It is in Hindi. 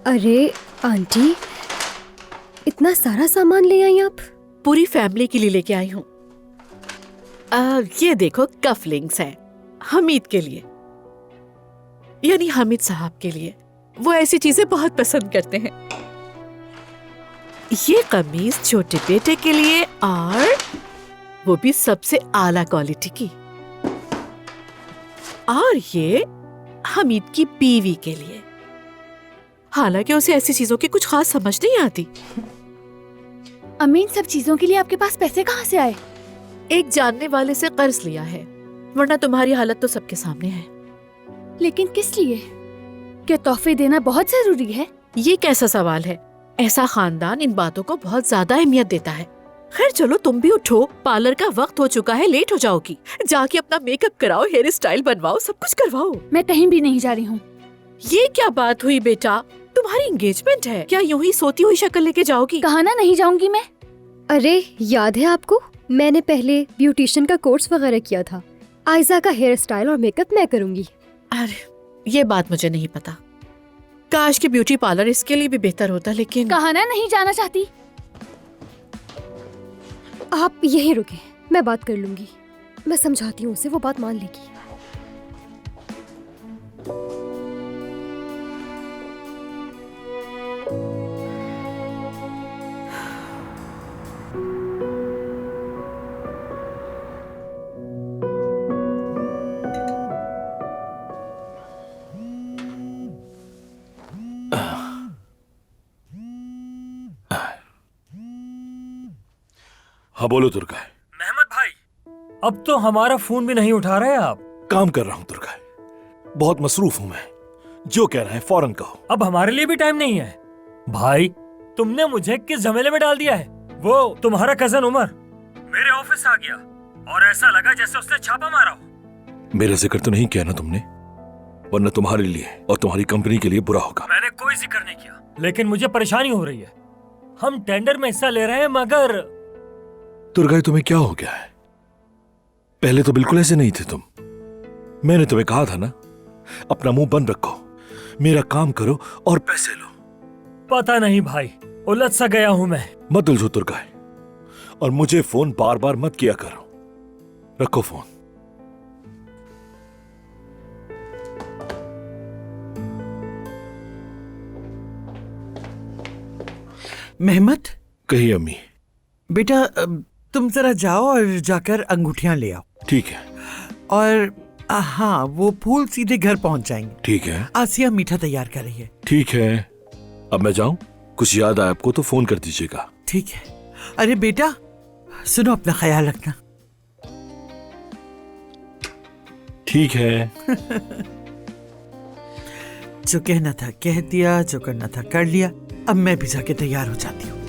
अरे आंटी, इतना सारा सामान ले आई आप? पूरी फैमिली के लिए लेके आई हूँ। ये देखो कफलिंग्स हैं हमीद के लिए, यानी हामिद साहब के लिए। वो ऐसी चीजें बहुत पसंद करते हैं। ये कमीज छोटे बेटे के लिए, और वो भी सबसे आला क्वालिटी की। और ये हमीद की बीवी के लिए। हालांकि उसे ऐसी चीजों की कुछ खास समझ नहीं आती। अम्मी, इन सब चीजों के लिए आपके पास पैसे कहाँ से आए? एक जानने वाले से कर्ज लिया है, वरना तुम्हारी हालत तो सबके सामने है। लेकिन किस लिए? क्या तोहफे देना बहुत जरूरी है? ये कैसा सवाल है? ऐसा खानदान इन बातों को बहुत ज्यादा अहमियत देता है। खैर चलो, तुम भी उठो, पार्लर का वक्त हो चुका है, लेट हो जाओगी। जाके अपना मेकअप कराओ, हेयर स्टाइल बनवाओ, सब कुछ करवाओ। मैं कहीं भी नहीं जा रही हूँ। ये क्या बात हुई बेटा? तुम्हारी एंगेजमेंट है, क्या यूं ही सोती हुई शक्ल लेके जाओगी? कहा ना नहीं जाऊंगी मैं। अरे याद है आपको, मैंने पहले ब्यूटिशियन का कोर्स वगैरह किया था। आयजा का हेयर स्टाइल और मेकअप मैं करूंगी। अरे ये बात मुझे नहीं पता। काश के ब्यूटी पार्लर इसके लिए भी बेहतर होता, लेकिन कहा ना नहीं जाना चाहती। आप यहीं रुके, मैं बात कर लूंगी। मैं समझाती हूँ उसे, वो बात मान लेगी। हाँ बोलो दुर्गा। मेहमद भाई, अब तो हमारा फोन भी नहीं उठा रहे आप। काम कर रहा हूँ दुर्गा, बहुत मसरूफ हूँ मैं। जो कह रहा है फौरन कहो। अब हमारे लिए भी टाइम नहीं है। भाई, तुमने मुझे किस झमेले में डाल दिया है? वो तुम्हारा कजन उमर मेरे ऑफिस आ गया और ऐसा लगा जैसे उसने छापा मारा हो। मेरा जिक्र तो नहीं किया ना तुमने, वरना तुम्हारे लिए और तुम्हारी कंपनी के लिए बुरा होगा। मैंने कोई जिक्र नहीं किया, लेकिन मुझे परेशानी हो रही है। हम टेंडर में हिस्सा ले रहे हैं, मगर दुर्गा तुम्हें क्या हो गया है? पहले तो बिल्कुल ऐसे नहीं थे तुम। मैंने तुम्हें कहा था ना, अपना मुंह बंद रखो, मेरा काम करो और पैसे लो। पता नहीं भाई, उलझ सा गया हूं मैं। मत उलझो दुर्गा, और मुझे फोन बार बार मत किया करो। रखो फोन। मेहमद, कही अम्मी। बेटा तुम जरा जाओ और जाकर अंगूठियां ले आओ। ठीक है। और हाँ, वो फूल सीधे घर पहुंच जाएंगे। ठीक है। आसिया मीठा तैयार कर रही है। ठीक है, अब मैं जाऊं? कुछ याद आए आपको तो फोन कर दीजिएगा। ठीक है। अरे बेटा सुनो, अपना ख्याल रखना। ठीक है। जो कहना था कह दिया, जो करना था कर लिया। अब मैं भी जाके तैयार हो जाती हूँ।